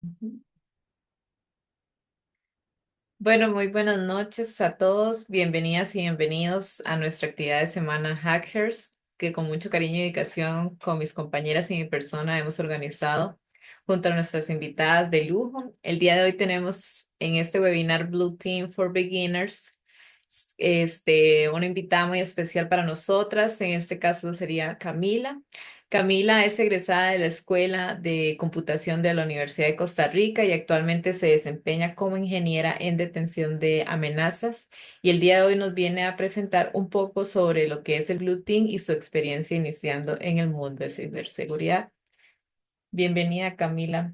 Ujú. Bueno, muy buenas noches a todos. Bienvenidas y bienvenidos a nuestra actividad de semana Hackers, que con mucho cariño y dedicación con mis compañeras y mi persona hemos organizado junto a nuestras invitadas de lujo. El día de hoy tenemos en este webinar Blue Team for Beginners, una invitada muy especial para nosotras. En este caso sería Camila. Camila es egresada de la Escuela de Computación de la Universidad de Costa Rica y actualmente se desempeña como ingeniera en detención de amenazas. Y el día de hoy nos viene a presentar un poco sobre lo que es el Blue Team y su experiencia iniciando en el mundo de ciberseguridad. Bienvenida, Camila.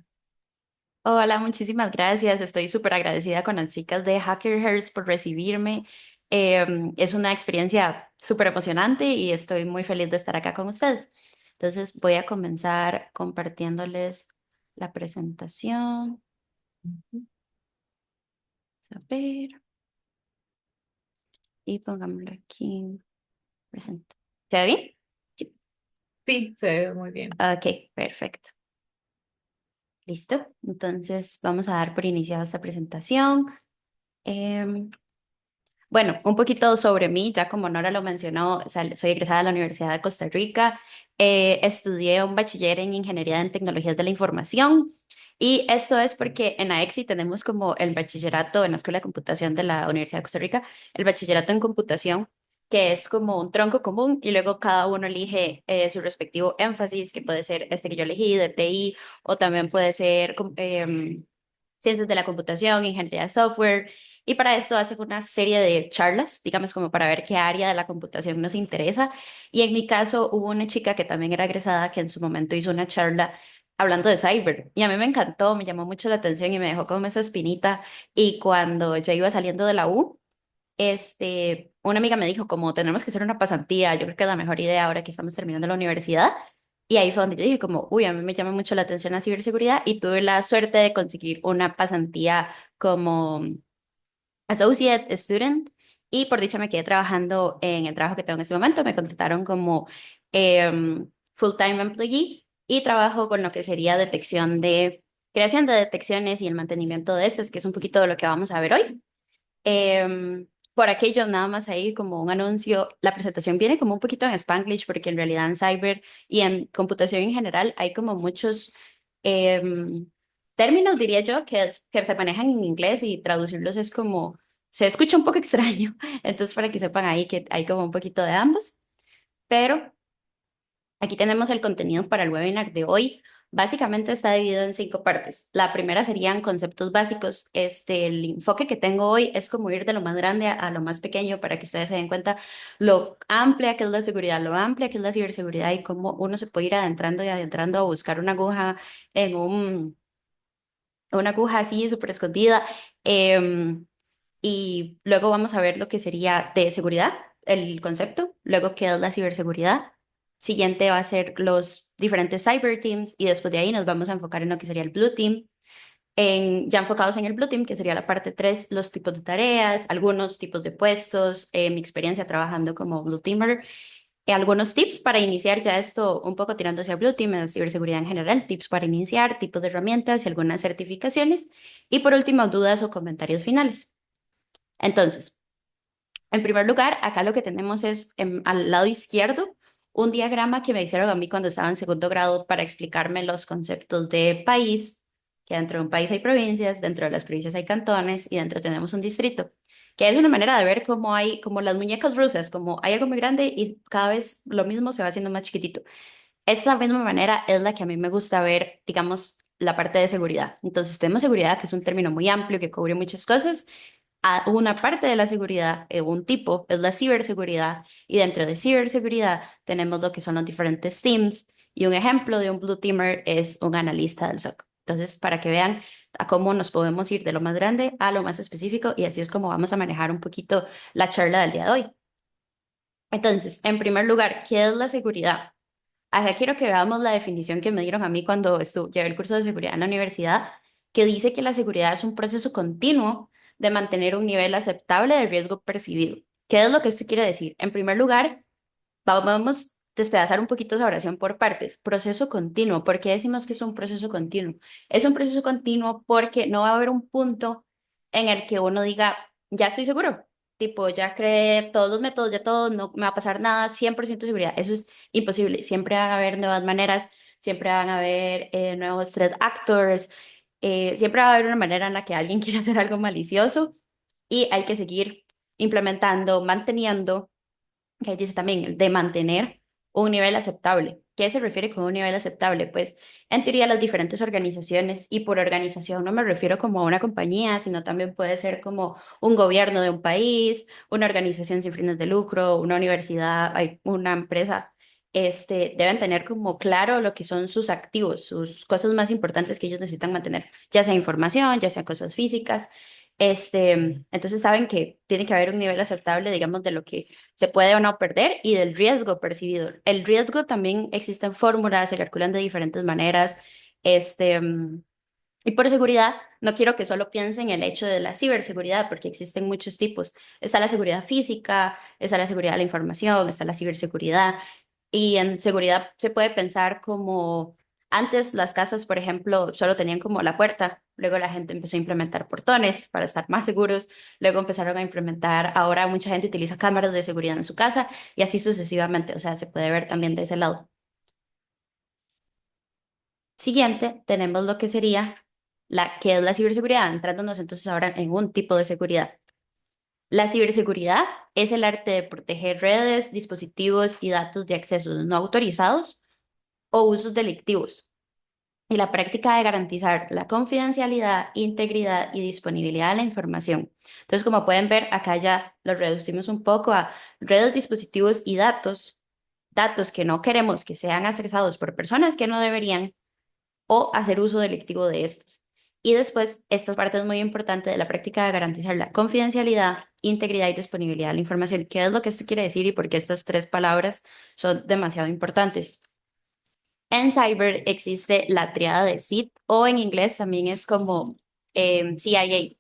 Hola, muchísimas gracias. Estoy súper agradecida con las chicas de Hackerverse por recibirme. Es una experiencia súper emocionante y estoy muy feliz de estar acá con ustedes. Entonces voy a comenzar compartiéndoles la presentación. A ver, y pongámoslo aquí. Presenta. ¿Se ve bien? Sí. Sí, se ve muy bien. Ok, perfecto. Listo. Entonces vamos a dar por iniciada esta presentación. Em, Bueno, un poquito sobre mí, ya como Nora lo mencionó, soy egresada de la Universidad de Costa Rica. Estudié un bachiller en Ingeniería en Tecnologías de la Información y esto es porque en AEXI tenemos como el bachillerato en la Escuela de Computación de la Universidad de Costa Rica, el bachillerato en computación, que es como un tronco común y luego cada uno elige su respectivo énfasis, que puede ser este que yo elegí de TI o también puede ser ciencias de la computación, ingeniería de software. Y para esto hacen una serie de charlas, digamos, como para ver qué área de la computación nos interesa. Y en mi caso hubo una chica que también era egresada que en su momento hizo una charla hablando de cyber. Y a mí me encantó, me llamó mucho la atención y me dejó como esa espinita. Y cuando ya iba saliendo de la U, una amiga me dijo como tenemos que hacer una pasantía, yo creo que es la mejor idea ahora que estamos terminando la universidad. Y ahí fue donde yo dije como, uy, a mí me llama mucho la atención la ciberseguridad y tuve la suerte de conseguir una pasantía como associate student y por dicha me quedé trabajando en el trabajo que tengo en este momento. Me contrataron como full-time employee y trabajo con lo que sería creación de detecciones y el mantenimiento de estas, que es un poquito de lo que vamos a ver hoy. Por aquello, nada más ahí como un anuncio, la presentación viene como un poquito en Spanglish porque en realidad en cyber y en computación en general hay como muchos em, términos, diría yo, que se manejan en inglés y traducirlos es como, se escucha un poco extraño. Entonces, para que sepan ahí que hay como un poquito de ambos, pero aquí tenemos el contenido para el webinar de hoy. Básicamente está dividido en 5 partes. La primera serían conceptos básicos. El enfoque que tengo hoy es como ir de lo más grande a lo más pequeño para que ustedes se den cuenta lo amplia que es la seguridad, lo amplia que es la ciberseguridad y cómo uno se puede ir adentrando y adentrando a buscar una aguja en una aguja así súper escondida. Em, y luego vamos a ver lo que sería de seguridad, el concepto, luego qué es la ciberseguridad. Siguiente va a ser los diferentes cyber teams y después de ahí nos vamos a enfocar en lo que sería el blue team. Ya enfocados en el blue team, que sería la parte 3 los tipos de tareas, algunos tipos de puestos, mi experiencia trabajando como blue teamer, algunos tips para iniciar ya esto un poco tirando hacia blue team, en ciberseguridad en general, tips para iniciar, tipos de herramientas y algunas certificaciones. Y por último, dudas o comentarios finales. Entonces, en primer lugar, acá lo que tenemos es al lado izquierdo un diagrama que me hicieron a mí cuando estaba en segundo grado para explicarme los conceptos de país, que dentro de un país hay provincias, dentro de las provincias hay cantones y dentro tenemos un distrito, que es una manera de ver cómo hay, como las muñecas rusas, como hay algo muy grande y cada vez lo mismo se va haciendo más chiquitito. Esta misma manera es la que a mí me gusta ver, digamos, la parte de seguridad. Entonces, tenemos seguridad, que es un término muy amplio que cubre muchas cosas, a una parte de la seguridad, un tipo, es la ciberseguridad, y dentro de ciberseguridad tenemos lo que son los diferentes teams, y un ejemplo de un blue teamer es un analista del SOC. Entonces, para que vean a cómo nos podemos ir de lo más grande a lo más específico, y así es como vamos a manejar un poquito la charla del día de hoy. Entonces, en primer lugar, ¿qué es la seguridad? Acá quiero que veamos la definición que me dieron a mí cuando llevé el curso de seguridad en la universidad, que dice que la seguridad es un proceso continuo de mantener un nivel aceptable de riesgo percibido. ¿Qué es lo que esto quiere decir? En primer lugar, vamos despedazar un poquito esa oración por partes. Proceso continuo. ¿Por qué decimos que es un proceso continuo? Es un proceso continuo porque no va a haber un punto en el que uno diga, ya estoy seguro. Tipo, ya creé todos los métodos, ya todo, no me va a pasar nada, 100% seguridad. Eso es imposible. Siempre van a haber nuevas maneras, siempre van a haber nuevos threat actors, siempre va a haber una manera en la que alguien quiera hacer algo malicioso y hay que seguir implementando, manteniendo, que ahí dice también el de mantener un nivel aceptable. ¿Qué se refiere con un nivel aceptable? Pues en teoría las diferentes organizaciones, y por organización no me refiero como a una compañía, sino también puede ser como un gobierno de un país, una organización sin fines de lucro, una universidad, una empresa. Deben tener como claro lo que son sus activos, sus cosas más importantes que ellos necesitan mantener, ya sea información, ya sea cosas físicas. Entonces saben que tiene que haber un nivel aceptable, digamos, de lo que se puede o no perder y del riesgo percibido. El riesgo también existen fórmulas, se calculan de diferentes maneras. Este, mm, y por seguridad, no quiero que solo piensen en el hecho de la ciberseguridad, porque existen muchos tipos. Está la seguridad física, está la seguridad de la información, está la ciberseguridad. Y en seguridad se puede pensar como antes las casas, por ejemplo, solo tenían como la puerta. Luego la gente empezó a implementar portones para estar más seguros. Luego empezaron a implementar, ahora mucha gente utiliza cámaras de seguridad en su casa y así sucesivamente. O sea, se puede ver también de ese lado. Siguiente, tenemos lo que sería que es la ciberseguridad, entrándonos entonces ahora en un tipo de seguridad. La ciberseguridad es el arte de proteger redes, dispositivos y datos de accesos no autorizados o usos delictivos, y la práctica de garantizar la confidencialidad, integridad y disponibilidad de la información. Entonces, como pueden ver, acá ya lo reducimos un poco a redes, dispositivos y datos que no queremos que sean accesados por personas que no deberían o hacer uso delictivo de estos. Y después, esta parte es muy importante de la práctica de garantizar la confidencialidad, integridad y disponibilidad de la información. ¿Qué es lo que esto quiere decir y por qué estas tres palabras son demasiado importantes? En cyber existe la triada de SID o en inglés también es como CIA.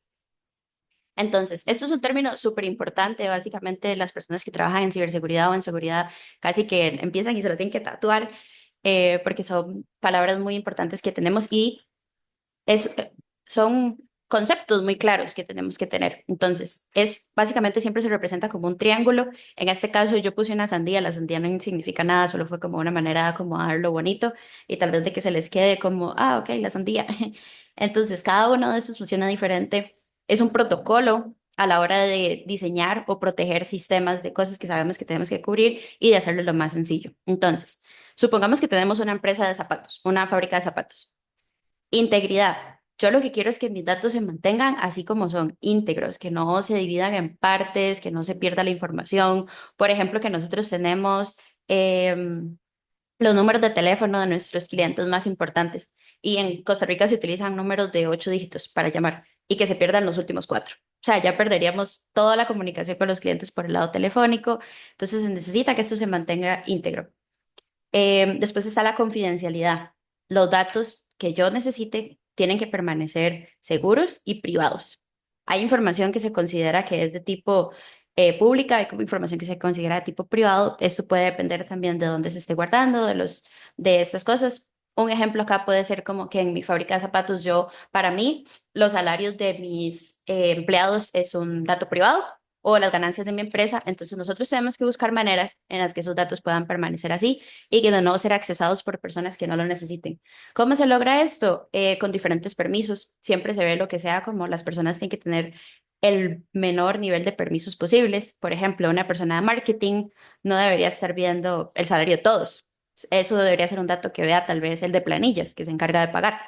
Entonces, esto es un término súper importante. Básicamente, las personas que trabajan en ciberseguridad o en seguridad casi que empiezan y se lo tienen que tatuar porque son palabras muy importantes que tenemos y es, son conceptos muy claros que tenemos que tener. Entonces, es básicamente siempre se representa como un triángulo. En este caso, yo puse una sandía. La sandía no significa nada, solo fue como una manera de acomodarlo bonito y tal vez de que se les quede como, ah, ok, la sandía. Entonces, cada uno de estos funciona diferente. Es un protocolo a la hora de diseñar o proteger sistemas de cosas que sabemos que tenemos que cubrir y de hacerlo lo más sencillo. Entonces, supongamos que tenemos una empresa de zapatos, una fábrica de zapatos. Integridad. Yo lo que quiero es que mis datos se mantengan así como son, íntegros, que no se dividan en partes, que no se pierda la información. Por ejemplo, que nosotros tenemos los números de teléfono de nuestros clientes más importantes y en Costa Rica se utilizan números de 8 dígitos para llamar y que se pierdan los últimos cuatro. O sea, ya perderíamos toda la comunicación con los clientes por el lado telefónico. Entonces se necesita que esto se mantenga íntegro. Después está la confidencialidad. Los datos que yo necesite tienen que permanecer seguros y privados. Hay información que se considera que es de tipo pública, hay como información que se considera de tipo privado. Esto puede depender también de dónde se esté guardando, de estas cosas. Un ejemplo acá puede ser como que en mi fábrica de zapatos, para mí, los salarios de mis empleados es un dato privado o las ganancias de mi empresa. Entonces nosotros tenemos que buscar maneras en las que esos datos puedan permanecer así y que no ser accesados por personas que no lo necesiten. ¿Cómo se logra esto? Con diferentes permisos. Siempre se ve lo que sea como las personas tienen que tener el menor nivel de permisos posibles. Por ejemplo, una persona de marketing no debería estar viendo el salario de todos. Eso debería ser un dato que vea tal vez el de planillas, que se encarga de pagar.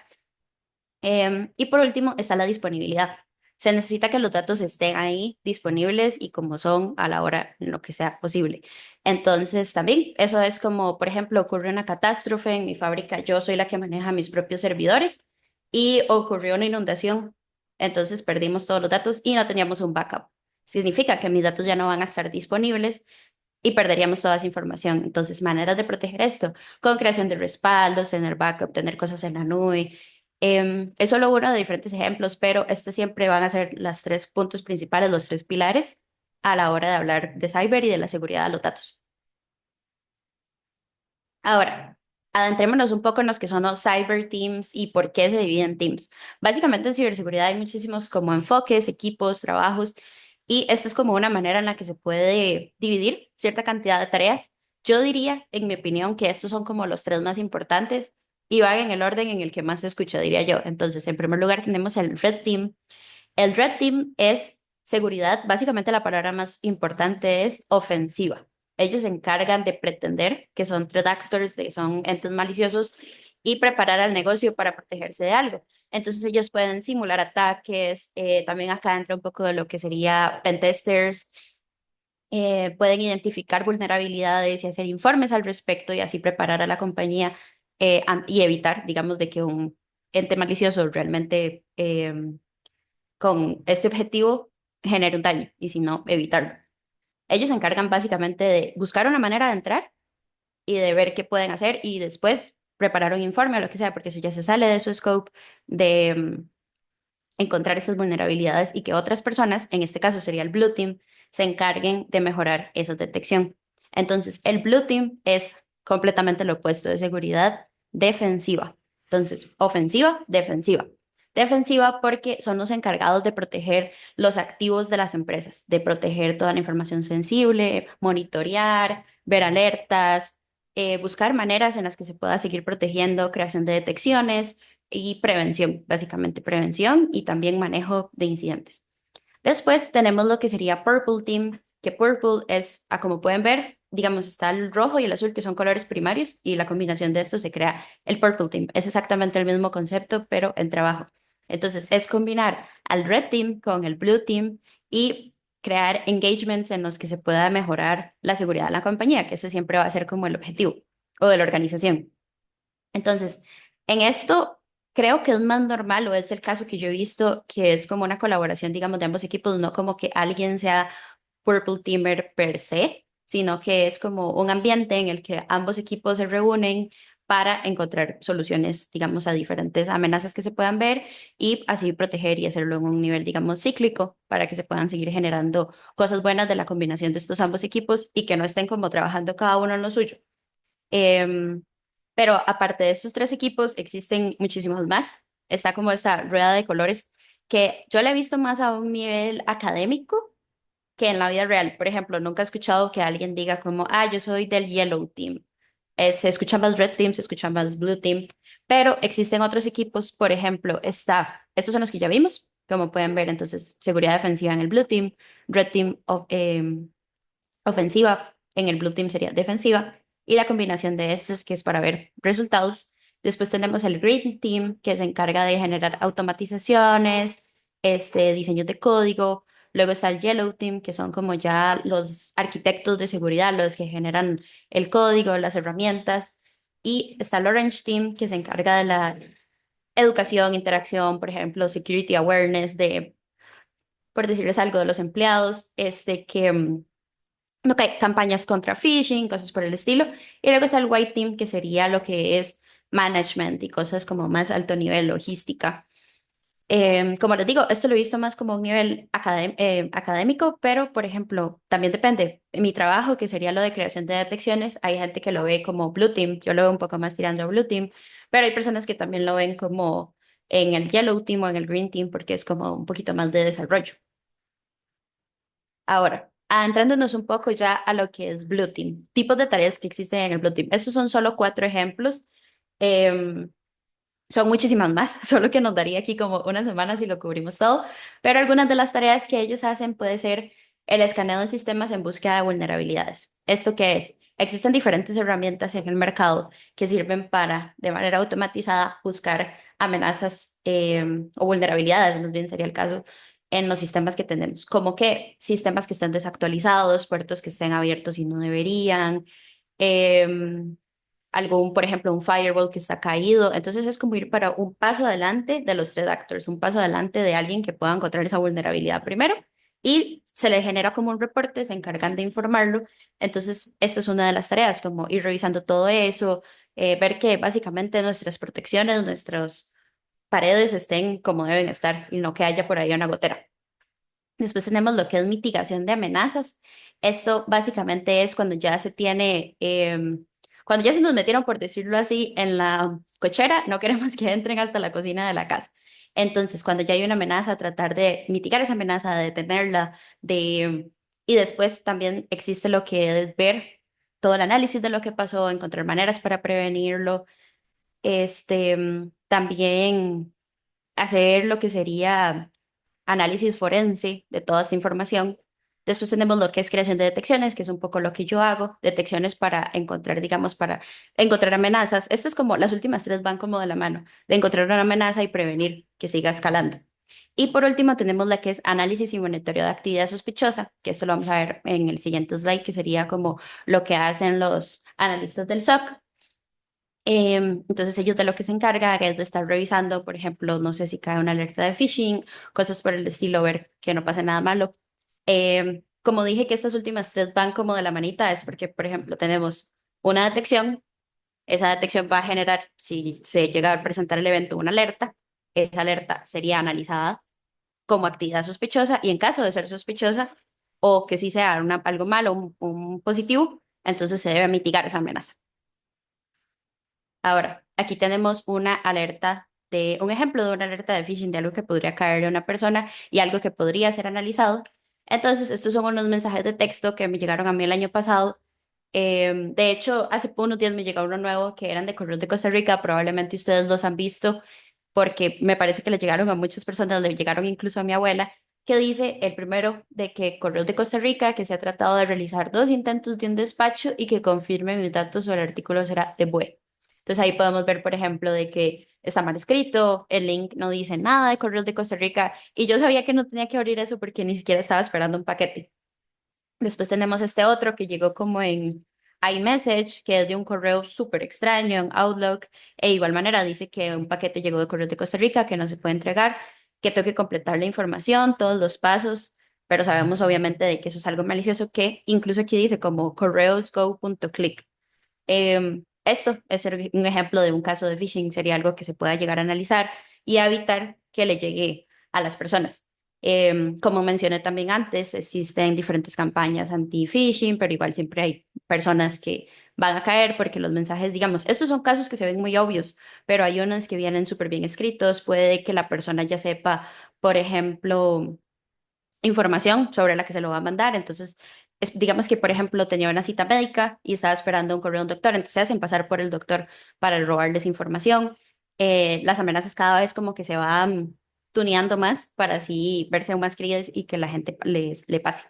Y por último está la disponibilidad. Se necesita que los datos estén ahí disponibles y como son a la hora en lo que sea posible. Entonces, también eso es como, por ejemplo, ocurrió una catástrofe en mi fábrica, yo soy la que maneja mis propios servidores y ocurrió una inundación. Entonces perdimos todos los datos y no teníamos un backup. Significa que mis datos ya no van a estar disponibles y perderíamos toda esa información. Entonces, maneras de proteger esto, con creación de respaldos, tener backup, tener cosas en la nube. Es solo uno de diferentes ejemplos, pero este siempre van a ser los tres puntos principales, los tres pilares a la hora de hablar de cyber y de la seguridad de los datos. Ahora, adentrémonos un poco en los que son los cyber teams y por qué se dividen teams. Básicamente en ciberseguridad hay muchísimos como enfoques, equipos, trabajos, y esta es como una manera en la que se puede dividir cierta cantidad de tareas. Yo diría, en mi opinión, que estos son como los tres más importantes y van en el orden en el que más se escucha, diría yo. Entonces, en primer lugar tenemos el Red Team. El Red Team es seguridad. Básicamente la palabra más importante es ofensiva. Ellos se encargan de pretender que son threat actors, de que son entes maliciosos y preparar al negocio para protegerse de algo. Entonces ellos pueden simular ataques, también acá entra un poco de lo que sería pentesters, pueden identificar vulnerabilidades y hacer informes al respecto y así preparar a la compañía y evitar, digamos, de que un ente malicioso realmente con este objetivo genere un daño y si no, evitarlo. Ellos se encargan básicamente de buscar una manera de entrar y de ver qué pueden hacer y después preparar un informe o lo que sea, porque eso ya se sale de su scope de encontrar estas vulnerabilidades y que otras personas, en este caso sería el Blue Team, se encarguen de mejorar esa detección. Entonces, el Blue Team es completamente lo opuesto de seguridad defensiva. Entonces, ofensiva, defensiva. Defensiva porque son los encargados de proteger los activos de las empresas, de proteger toda la información sensible, monitorear, ver alertas, buscar maneras en las que se pueda seguir protegiendo, creación de detecciones y prevención, básicamente prevención y también manejo de incidentes. Después tenemos lo que sería Purple Team, que Purple es, como pueden ver, digamos, está el rojo y el azul, que son colores primarios, y la combinación de estos se crea el Purple Team. Es exactamente el mismo concepto, pero en trabajo. Entonces, es combinar al Red Team con el Blue Team y crear engagements en los que se pueda mejorar la seguridad de la compañía, que ese siempre va a ser como el objetivo o de la organización. Entonces, en esto creo que es más normal o es el caso que yo he visto que es como una colaboración, digamos, de ambos equipos, no como que alguien sea Purple Teamer per se, sino que es como un ambiente en el que ambos equipos se reúnen para encontrar soluciones, digamos, a diferentes amenazas que se puedan ver y así proteger y hacerlo en un nivel, digamos, cíclico para que se puedan seguir generando cosas buenas de la combinación de estos ambos equipos y que no estén como trabajando cada uno en lo suyo. Em, pero aparte de estos tres equipos, existen muchísimos más. Está como esta rueda de colores que yo la he visto más a un nivel académico que en la vida real. Por ejemplo, nunca he escuchado que alguien diga como, ah, yo soy del Yellow Team. Se escucha más Red Team, se escucha más Blue Team, pero existen otros equipos, por ejemplo, estos son los que ya vimos, como pueden ver, entonces, seguridad defensiva en el Blue Team, Red Team ofensiva, en el Blue Team sería defensiva, y la combinación de estos que es para ver resultados. Después tenemos el Green Team, que se encarga de generar automatizaciones, diseños de código. Luego está el Yellow Team, que son como ya los arquitectos de seguridad, los que generan el código, las herramientas. Y está el Orange Team, que se encarga de la educación, interacción, por ejemplo, security awareness de, por decirles algo, de los empleados, que no que campañas contra phishing, cosas por el estilo. Y luego está el White Team, que sería lo que es management y cosas como más alto nivel, logística. Como les digo, esto lo he visto más como un nivel académico, pero por ejemplo, también depende. En mi trabajo, que sería lo de creación de detecciones, hay gente que lo ve como Blue Team, yo lo veo un poco más tirando a Blue Team, pero hay personas que también lo ven como en el Yellow Team o en el Green Team, porque es como un poquito más de desarrollo. Ahora, adentrándonos un poco ya a lo que es Blue Team, tipos de tareas que existen en el Blue Team. Estos son solo cuatro ejemplos. Em, Son muchísimas más, solo que nos daría aquí como una semana si lo cubrimos todo, pero algunas de las tareas que ellos hacen puede ser el escaneo de sistemas en búsqueda de vulnerabilidades. ¿Esto qué es? Existen diferentes herramientas en el mercado que sirven para, de manera automatizada, buscar amenazas o vulnerabilidades, más bien sería el caso, en los sistemas que tenemos, como que sistemas que estén desactualizados, puertos que estén abiertos y no deberían. em, Algún, por ejemplo, un firewall que está caído. Entonces es como ir para un paso adelante de los threat actors, un paso adelante de alguien que pueda encontrar esa vulnerabilidad primero y se le genera como un reporte, se encargan de informarlo. Entonces, esta es una de las tareas, como ir revisando todo eso, ver que básicamente nuestras protecciones, nuestras paredes estén como deben estar y no que haya por ahí una gotera. Después tenemos lo que es mitigación de amenazas. Esto básicamente es cuando ya se tiene Cuando ya se nos metieron, por decirlo así, en la cochera, no queremos que entren hasta la cocina de la casa. Entonces, cuando ya hay una amenaza, tratar de mitigar esa amenaza, de detenerla, de... Y después también existe lo que es ver todo el análisis de lo que pasó, encontrar maneras para prevenirlo, también hacer lo que sería análisis forense de toda esta información. Después tenemos lo que es creación de detecciones, que es un poco lo que yo hago, detecciones para encontrar, digamos, para encontrar amenazas. Estas como las últimas tres van como de la mano, de encontrar una amenaza y prevenir que siga escalando. Y por último tenemos la que es análisis y monitoreo de actividad sospechosa, que esto lo vamos a ver en el siguiente slide, que sería como lo que hacen los analistas del SOC. Entonces ellos de lo que se encargan es de estar revisando, por ejemplo, no sé si cae una alerta de phishing, cosas por el estilo, ver que no pase nada malo. Como dije que estas últimas tres van como de la manita, es porque, por ejemplo, tenemos una detección, esa detección va a generar, si se llega a presentar el evento, una alerta, esa alerta sería analizada como actividad sospechosa y en caso de ser sospechosa o que sí sea algo malo, un positivo, entonces se debe mitigar esa amenaza. Ahora, aquí tenemos una alerta de, un ejemplo de una alerta de phishing de algo que podría caerle a una persona y algo que podría ser analizado. Entonces, estos son unos mensajes de texto que me llegaron a mí el año pasado. De hecho, hace unos días me llegó uno nuevo que eran de Correos de Costa Rica. Probablemente ustedes los han visto porque me parece que le llegaron a muchas personas, le llegaron incluso a mi abuela, que dice el primero de que Correos de Costa Rica, que se ha tratado de realizar dos intentos de un despacho y que confirme mis datos sobre el artículo será de BUE. Entonces ahí podemos ver, por ejemplo, de que está mal escrito, el link no dice nada de Correos de Costa Rica y yo sabía que no tenía que abrir eso porque ni siquiera estaba esperando un paquete. Después tenemos este otro que llegó como en iMessage, que es de un correo súper extraño en Outlook. E igual manera dice que un paquete llegó de Correos de Costa Rica, que no se puede entregar, que tengo que completar la información, todos los pasos, pero sabemos obviamente de que eso es algo malicioso que incluso aquí dice como correosgo.click. Esto es un ejemplo de un caso de phishing, sería algo que se pueda llegar a analizar y evitar que le llegue a las personas. Como mencioné también antes, existen diferentes campañas anti-phishing, pero igual siempre hay personas que van a caer porque los mensajes, digamos, estos son casos que se ven muy obvios, pero hay unos que vienen súper bien escritos, puede que la persona ya sepa, por ejemplo, información sobre la que se lo va a mandar. Entonces, digamos que, por ejemplo, tenía una cita médica y estaba esperando un correo de un doctor, entonces se hacen pasar por el doctor para robarles información. Las amenazas cada vez como que se van tuneando más para así verse aún más creíbles y que la gente le pase.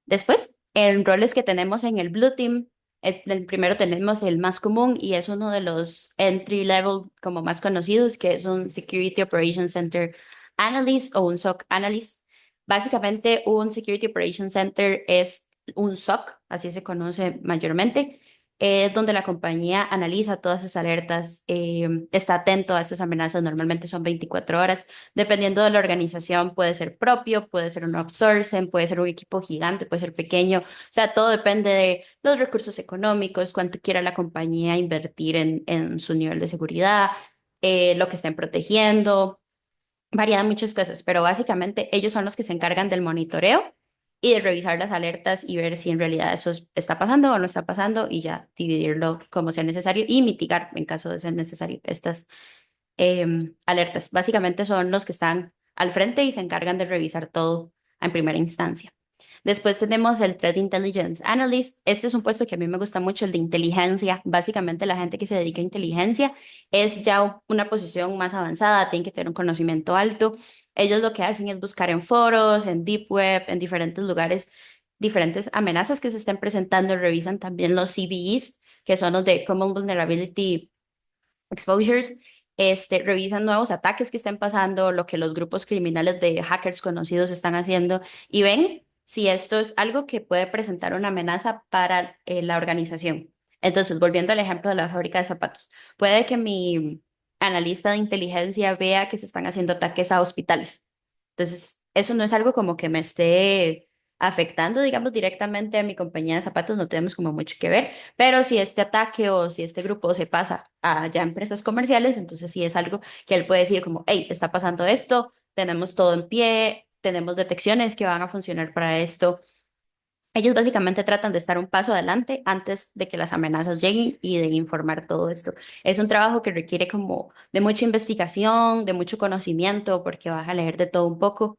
Después, en roles que tenemos en el Blue Team, el primero tenemos el más común y es uno de los entry level como más conocidos, que es un Security Operations Center Analyst o un SOC Analyst. Básicamente, un Security Operations Center es un SOC, así se conoce mayormente, es donde la compañía analiza todas esas alertas, está atento a esas amenazas, normalmente son 24 horas. Dependiendo de la organización, puede ser propio, puede ser un outsourcing, puede ser un equipo gigante, puede ser pequeño. O sea, todo depende de los recursos económicos, cuánto quiera la compañía invertir en su nivel de seguridad, lo que estén protegiendo. Varían muchas cosas, pero básicamente ellos son los que se encargan del monitoreo y de revisar las alertas y ver si en realidad eso está pasando o no está pasando y ya dividirlo como sea necesario y mitigar en caso de ser necesario estas alertas. Básicamente son los que están al frente y se encargan de revisar todo en primera instancia. Después tenemos el Threat Intelligence Analyst. Este es un puesto que a mí me gusta mucho, el de inteligencia. Básicamente la gente que se dedica a inteligencia es ya una posición más avanzada, tienen que tener un conocimiento alto. Ellos lo que hacen es buscar en foros, en Deep Web, en diferentes lugares, diferentes amenazas que se estén presentando. Revisan también los CVEs, que son los de Common Vulnerability Exposures, revisan nuevos ataques que estén pasando, lo que los grupos criminales de hackers conocidos están haciendo y ven si esto es algo que puede presentar una amenaza para la organización. Entonces, volviendo al ejemplo de la fábrica de zapatos, puede que mi analista de inteligencia vea que se están haciendo ataques a hospitales. Entonces, eso no es algo como que me esté afectando, digamos, directamente a mi compañía de zapatos, no tenemos como mucho que ver, pero si este ataque o si este grupo se pasa a ya empresas comerciales, entonces sí es algo que él puede decir como, hey, está pasando esto, tenemos todo en pie, tenemos detecciones que van a funcionar para esto. Ellos básicamente tratan de estar un paso adelante antes de que las amenazas lleguen y de informar todo esto. Es un trabajo que requiere como de mucha investigación, de mucho conocimiento, porque vas a leer de todo un poco.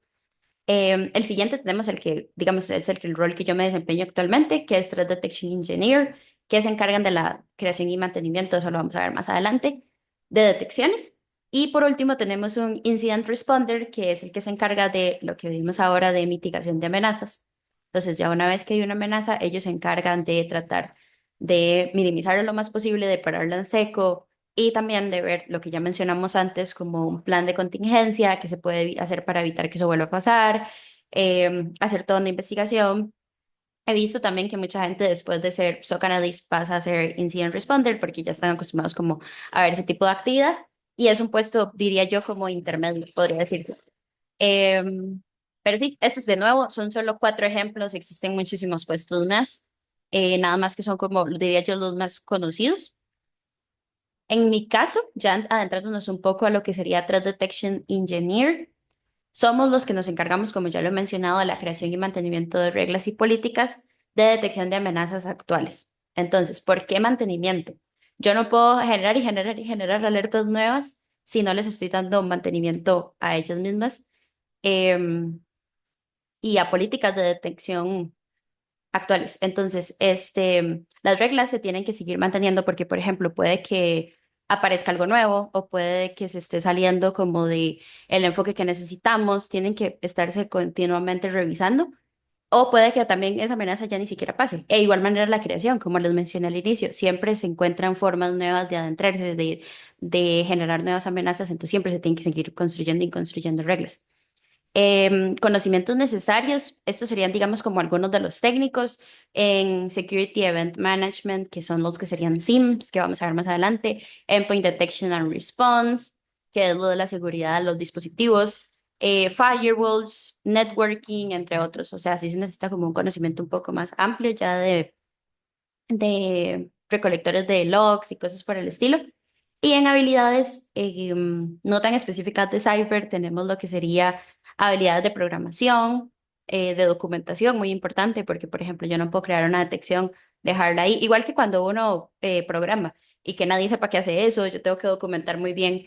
El siguiente tenemos el que, digamos, es el rol que yo me desempeño actualmente, que es Threat Detection Engineer, que se encargan de la creación y mantenimiento, eso lo vamos a ver más adelante, de detecciones. Y por último tenemos un Incident Responder, que es el que se encarga de lo que vimos ahora de mitigación de amenazas. Entonces, ya una vez que hay una amenaza, ellos se encargan de tratar de minimizarlo lo más posible, de pararlo en seco y también de ver lo que ya mencionamos antes como un plan de contingencia que se puede hacer para evitar que eso vuelva a pasar, hacer toda una investigación. He visto también que mucha gente después de ser SOC Analyst pasa a ser Incident Responder porque ya están acostumbrados como a ver ese tipo de actividad y es un puesto, diría yo, como intermedio, podría decirse. Em, pero sí, estos de nuevo son solo 4 ejemplos, existen muchísimos puestos más, nada más que son como, diría yo, los más conocidos. En mi caso, ya adentrándonos un poco a lo que sería Threat Detection Engineer, somos los que nos encargamos, como ya lo he mencionado, de la creación y mantenimiento de reglas y políticas de detección de amenazas actuales. Entonces, ¿por qué mantenimiento? Yo no puedo generar y generar y generar alertas nuevas si no les estoy dando mantenimiento a ellas mismas em, y a políticas de detección actuales. Entonces, las reglas se tienen que seguir manteniendo porque, por ejemplo, puede que aparezca algo nuevo o puede que se esté saliendo como de el enfoque que necesitamos, tienen que estarse continuamente revisando. O puede que también esa amenaza ya ni siquiera pase. E igual manera la creación, como les mencioné al inicio, siempre se encuentran formas nuevas de adentrarse, de generar nuevas amenazas, entonces siempre se tienen que seguir construyendo y construyendo reglas. Conocimientos necesarios, estos serían, digamos, como algunos de los técnicos en Security Event Management, que son los que serían SIEMs, que vamos a ver más adelante, Endpoint Detection and Response, que es lo de la seguridad de los dispositivos, firewalls, networking, entre otros. O sea, sí se necesita como un conocimiento un poco más amplio ya de recolectores de logs y cosas por el estilo. Y en habilidades no tan específicas de cyber tenemos lo que sería habilidades de programación, de documentación, muy importante, porque por ejemplo yo no puedo crear una detección, dejarla ahí, igual que cuando uno programa y que nadie sepa qué hace eso, yo tengo que documentar muy bien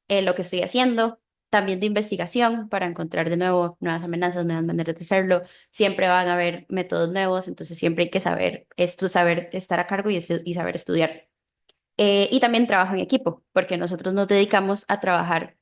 lo que estoy haciendo. También de investigación para encontrar de nuevo nuevas amenazas, nuevas maneras de hacerlo. Siempre van a haber métodos nuevos, entonces siempre hay que saber esto, saber estar a cargo y saber estudiar. Y también trabajo en equipo, porque nosotros nos dedicamos a trabajar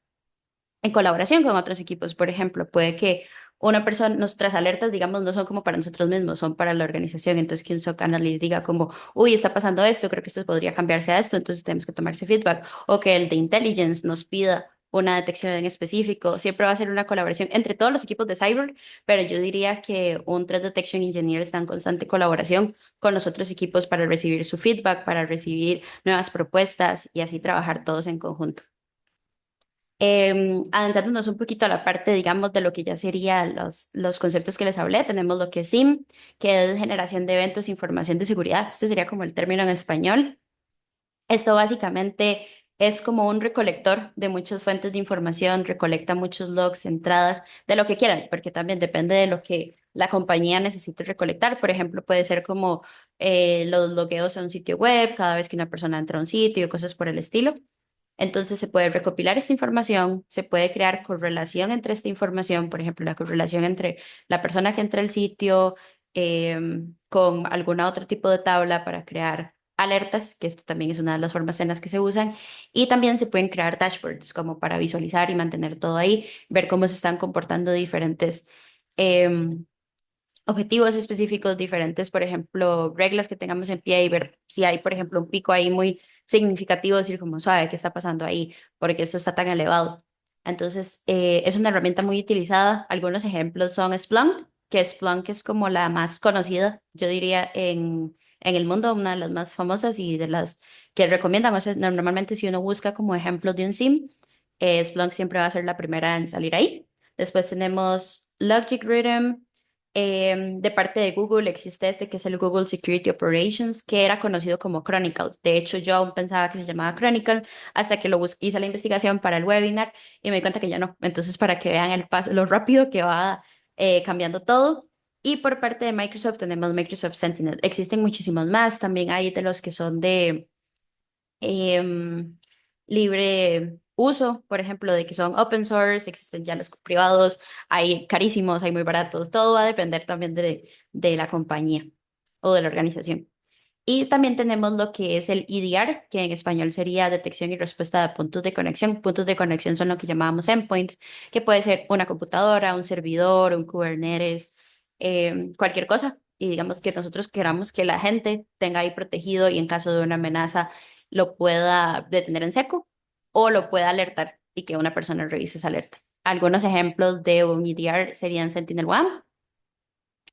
en colaboración con otros equipos. Por ejemplo, puede que una persona, nuestras alertas, digamos, no son como para nosotros mismos, son para la organización. Entonces, que un SOC analyst diga como, uy, está pasando esto, creo que esto podría cambiarse a esto, entonces tenemos que tomarse feedback. O que el de intelligence nos pida una detección en específico. Siempre va a ser una colaboración entre todos los equipos de cyber, pero yo diría que un Threat Detection Engineer está en constante colaboración con los otros equipos para recibir su feedback, para recibir nuevas propuestas y así trabajar todos en conjunto. Adentrándonos un poquito a la parte, digamos, de lo que ya serían los conceptos que les hablé, tenemos lo que es SIM, que es generación de eventos, información de seguridad. Este sería como el término en español. Esto básicamente es como un recolector de muchas fuentes de información, recolecta muchos logs, entradas, de lo que quieran, porque también depende de lo que la compañía necesite recolectar. Por ejemplo, puede ser como los logueos a un sitio web, cada vez que una persona entra a un sitio, cosas por el estilo. Entonces se puede recopilar esta información, se puede crear correlación entre esta información, por ejemplo, la correlación entre la persona que entra al sitio con algún otro tipo de tabla para crear alertas, que esto también es una de las formas en las que se usan, y también se pueden crear dashboards como para visualizar y mantener todo ahí, ver cómo se están comportando diferentes em, objetivos específicos diferentes, por ejemplo, reglas que tengamos en pie y ver si hay, por ejemplo, un pico ahí muy significativo, decir como suave, ¿qué está pasando ahí? Porque esto está tan elevado. Entonces, es una herramienta muy utilizada. Algunos ejemplos son Splunk, que Splunk es como la más conocida, yo diría, en el mundo, una de las más famosas y de las que recomiendan. O sea, normalmente si uno busca como ejemplos de un SIM, Splunk siempre va a ser la primera en salir ahí. Después tenemos Logic Rhythm. De parte de Google existe este que es el Google Security Operations, que era conocido como Chronicle. De hecho, yo aún pensaba que se llamaba Chronicle hasta que hice la investigación para el webinar y me di cuenta que ya no. Entonces, para que vean el paso, lo rápido que va cambiando todo. Y por parte de Microsoft tenemos Microsoft Sentinel. Existen muchísimos más, también hay de los que son de em, libre uso, por ejemplo, de que son open source, existen ya los privados, hay carísimos, hay muy baratos, todo va a depender también de la compañía o de la organización. Y también tenemos lo que es el EDR, que en español sería detección y respuesta de puntos de conexión. Puntos de conexión son lo que llamamos endpoints, que puede ser una computadora, un servidor, un Kubernetes, cualquier cosa. Y digamos que nosotros queramos que la gente tenga ahí protegido y en caso de una amenaza lo pueda detener en seco o lo pueda alertar y que una persona revise esa alerta. Algunos ejemplos de un EDR serían SentinelOne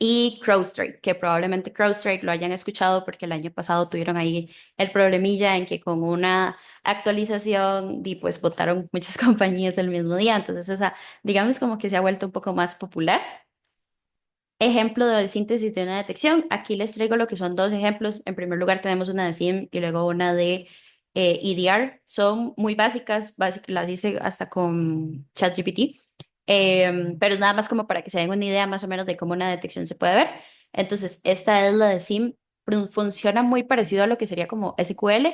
y CrowdStrike, que probablemente CrowdStrike lo hayan escuchado porque el año pasado tuvieron ahí el problemilla en que con una actualización y pues votaron muchas compañías el mismo día, entonces esa, digamos como que se ha vuelto un poco más popular. Ejemplo de síntesis de una detección, aquí les traigo lo que son dos ejemplos. En primer lugar tenemos una de SIEM y luego una de EDR. Son muy básicas, las hice hasta con ChatGPT. Pero nada más como para que se den una idea más o menos de cómo una detección se puede ver. Entonces, esta es la de SIM, funciona muy parecido a lo que sería como SQL.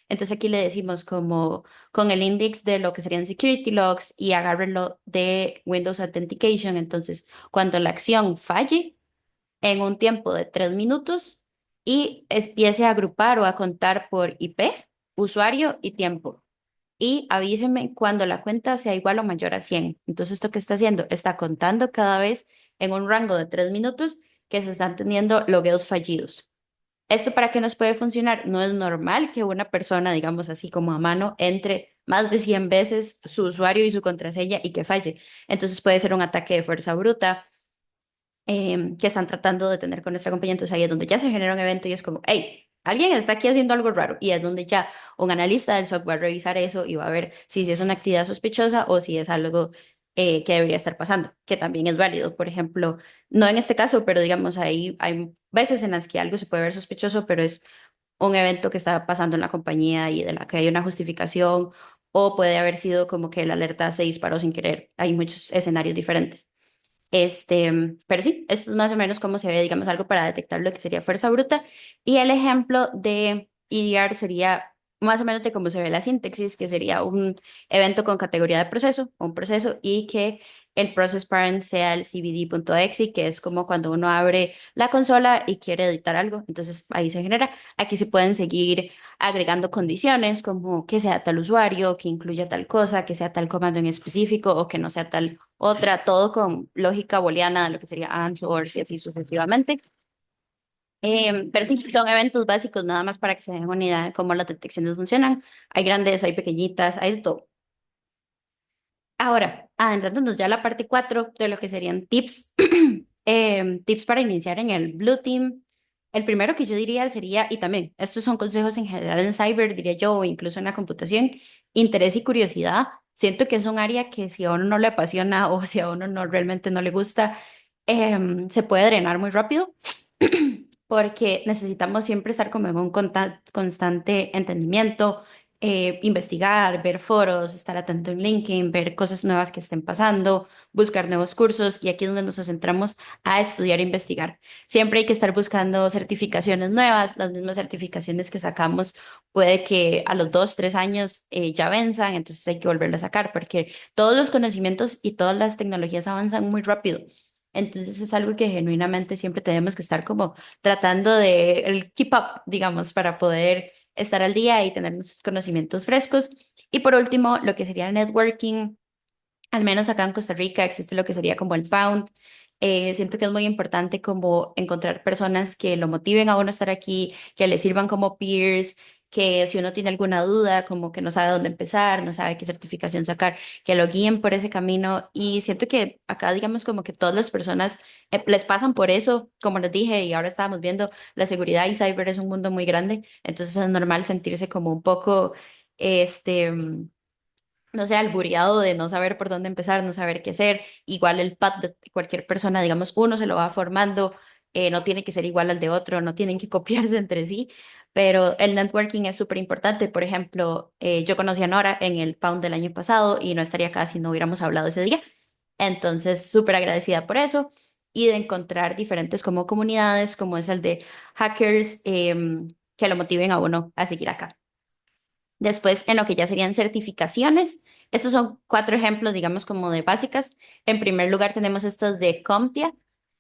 Entonces aquí le decimos como con el index de lo que serían security logs y agárrenlo de Windows Authentication. Entonces, cuando la acción falle en un tiempo de 3 minutos y empiece a agrupar o a contar por IP, usuario y tiempo y avíseme cuando la cuenta sea igual o mayor a 100. Entonces, ¿esto qué está haciendo? Está contando cada vez en un rango de 3 minutos que se están teniendo logueos fallidos. ¿Esto para qué nos puede funcionar? No es normal que una persona, digamos así como a mano, entre más de 100 veces su usuario y su contraseña y que falle. Entonces puede ser un ataque de fuerza bruta que están tratando de tener con nuestra compañía. Entonces ahí es donde ya se genera un evento y es como, hey, alguien está aquí haciendo algo raro. Y es donde ya un analista del software va a revisar eso y va a ver si es una actividad sospechosa o si es algo que debería estar pasando, que también es válido. Por ejemplo, no en este caso, pero digamos, ahí hay veces en las que algo se puede ver sospechoso, pero es un evento que está pasando en la compañía y de la que hay una justificación. O puede haber sido como que la alerta se disparó sin querer. Hay muchos escenarios diferentes. Pero sí, esto es más o menos cómo se ve, digamos, algo para detectar lo que sería fuerza bruta. Y el ejemplo de EDR sería más o menos de cómo se ve la sintaxis, que sería un evento con categoría de proceso, un proceso, y que el process parent sea el cbd.exe, que es como cuando uno abre la consola y quiere editar algo, entonces ahí se genera. Aquí se pueden seguir agregando condiciones como que sea tal usuario, que incluya tal cosa, que sea tal comando en específico o que no sea tal otra, todo con lógica booleana de lo que sería AND, OR y así sucesivamente. Pero sí, son eventos básicos nada más para que se den una idea de cómo las detecciones funcionan. Hay grandes, hay pequeñitas, hay de todo. Ahora, adentrándonos ya a la parte 4 de lo que serían tips, tips para iniciar en el Blue Team. El primero que yo diría sería, y también, estos son consejos en general en cyber, diría yo, o incluso en la computación, interés y curiosidad. Siento que es un área que si a uno no le apasiona o si a uno no realmente no le gusta, se puede drenar muy rápido porque necesitamos siempre estar como en un constante entendimiento, investigar, ver foros, estar atento en LinkedIn, ver cosas nuevas que estén pasando, buscar nuevos cursos y aquí es donde nos centramos a estudiar e investigar. Siempre hay que estar buscando certificaciones nuevas, las mismas certificaciones que sacamos puede que a los 2, 3 años ya venzan, entonces hay que volverlas a sacar porque todos los conocimientos y todas las tecnologías avanzan muy rápido. Entonces es algo que genuinamente siempre tenemos que estar como tratando de el keep up, digamos, para poder estar al día y tener nuestros conocimientos frescos. Y por último, lo que sería networking, al menos acá en Costa Rica existe lo que sería como el Pound. Siento que es muy importante como encontrar personas que lo motiven a uno a estar aquí, que le sirvan como peers, que si uno tiene alguna duda, como que no sabe dónde empezar, no sabe qué certificación sacar, que lo guíen por ese camino. Y siento que acá, digamos, como que todas las personas les pasan por eso, como les dije, y ahora estábamos viendo, la seguridad y cyber es un mundo muy grande, entonces es normal sentirse como un poco, este no sé, albureado de no saber por dónde empezar, no saber qué hacer. Igual el pad de cualquier persona, digamos, uno se lo va formando, no tiene que ser igual al de otro, no tienen que copiarse entre sí, pero el networking es súper importante. Por ejemplo, yo conocí a Nora en el Pound del año pasado y no estaría acá si no hubiéramos hablado ese día. Entonces, súper agradecida por eso. y de encontrar diferentes como comunidades, como es el de hackers, que lo motiven a uno a seguir acá. Después, en lo que ya serían certificaciones, estos son cuatro ejemplos, digamos, como de básicas. En primer lugar, tenemos estas de CompTIA.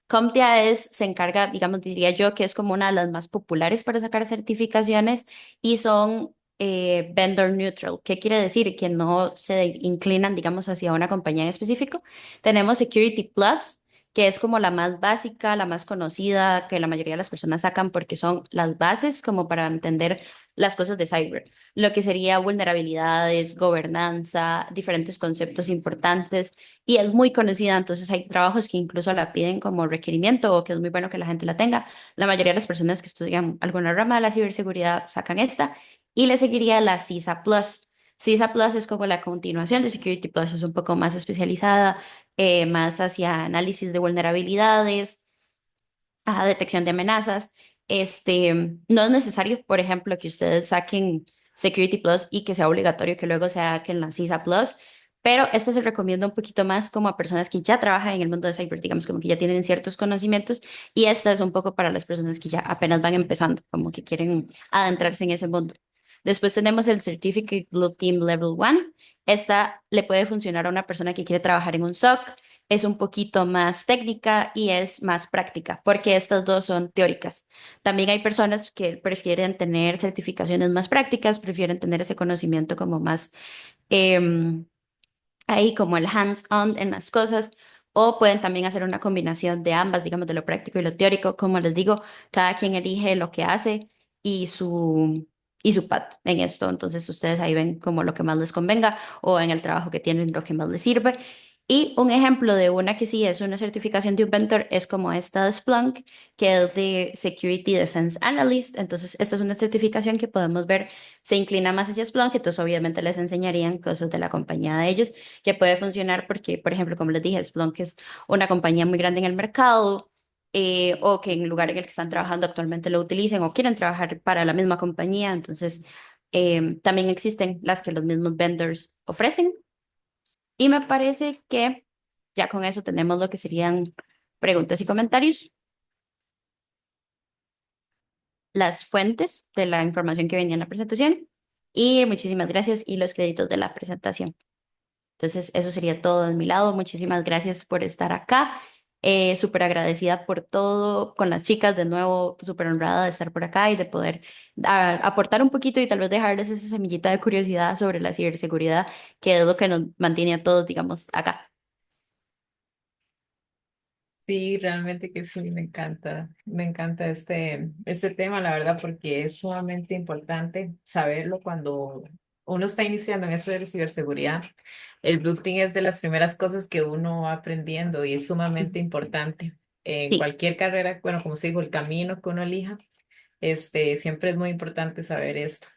CompTIA se encarga, digamos, diría yo, que es como una de las más populares para sacar certificaciones y son vendor neutral. ¿Qué quiere decir? Que no se inclinan, digamos, hacia una compañía en específico. Tenemos Security Plus, que es como la más básica, la más conocida, que la mayoría de las personas sacan porque son las bases como para entender las cosas de cyber, lo que sería vulnerabilidades, gobernanza, diferentes conceptos importantes, y es muy conocida, entonces hay trabajos que incluso la piden como requerimiento o que es muy bueno que la gente la tenga. La mayoría de las personas que estudian alguna rama de la ciberseguridad sacan esta, y le seguiría la CISA Plus. CISA Plus es como la continuación de Security Plus, es un poco más especializada, más hacia análisis de vulnerabilidades, a detección de amenazas. No es necesario, por ejemplo, que ustedes saquen Security Plus y que sea obligatorio que luego saquen la CISA Plus, pero este se recomienda un poquito más como a personas que ya trabajan en el mundo de cyber, digamos, como que ya tienen ciertos conocimientos, y esta es un poco para las personas que ya apenas van empezando, como que quieren adentrarse en ese mundo. Después tenemos el Certificate Blue Team Level 1. Esta le puede funcionar a una persona que quiere trabajar en un SOC, es un poquito más técnica y es más práctica, porque estas dos son teóricas. También hay personas que prefieren tener certificaciones más prácticas, prefieren tener ese conocimiento como más em, ahí, como el hands-on en las cosas, o pueden también hacer una combinación de ambas, digamos, de lo práctico y lo teórico. Como les digo, cada quien elige lo que hace y su path en esto. Entonces, ustedes ahí ven como lo que más les convenga o en el trabajo que tienen lo que más les sirve. Y un ejemplo de una que sí es una certificación de un vendor es como esta de Splunk, que es de Security Defense Analyst. Entonces, esta es una certificación que podemos ver se inclina más hacia Splunk, entonces obviamente les enseñarían cosas de la compañía de ellos que puede funcionar porque, por ejemplo, como les dije, Splunk es una compañía muy grande en el mercado, o que en el lugar en el que están trabajando actualmente lo utilicen o quieren trabajar para la misma compañía. Entonces, también existen las que los mismos vendors ofrecen. Y me parece que ya con eso tenemos lo que serían preguntas y comentarios, las fuentes de la información que venía en la presentación, y muchísimas gracias y los créditos de la presentación. Entonces, eso sería todo de mi lado. Muchísimas gracias por estar acá. Súper agradecida por todo con las chicas. De nuevo, súper honrada de estar por acá y de poder aportar un poquito y tal vez dejarles esa semillita de curiosidad sobre la ciberseguridad, que es lo que nos mantiene a todos, digamos, acá. Sí, realmente que sí, me encanta este tema, la verdad, porque es sumamente importante saberlo cuando uno está iniciando en esto de la ciberseguridad. El Blue Team es de las primeras cosas que uno va aprendiendo y es sumamente importante en Sí. cualquier carrera, bueno, como se dijo, el camino que uno elija, siempre es muy importante saber esto.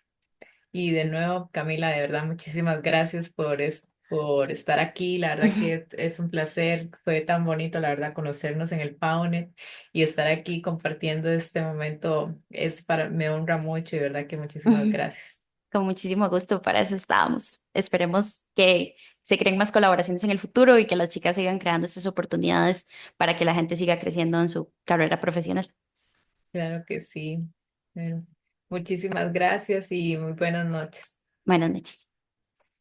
Y de nuevo, Camila, de verdad, muchísimas gracias por estar aquí. La verdad que es un placer. Fue tan bonito, la verdad, conocernos en el PAUNET y estar aquí compartiendo este momento. Me honra mucho y de verdad que muchísimas gracias. Con muchísimo gusto, para eso estábamos. Esperemos que se creen más colaboraciones en el futuro y que las chicas sigan creando estas oportunidades para que la gente siga creciendo en su carrera profesional. Claro que sí. Bueno, muchísimas gracias y muy buenas noches. Buenas noches.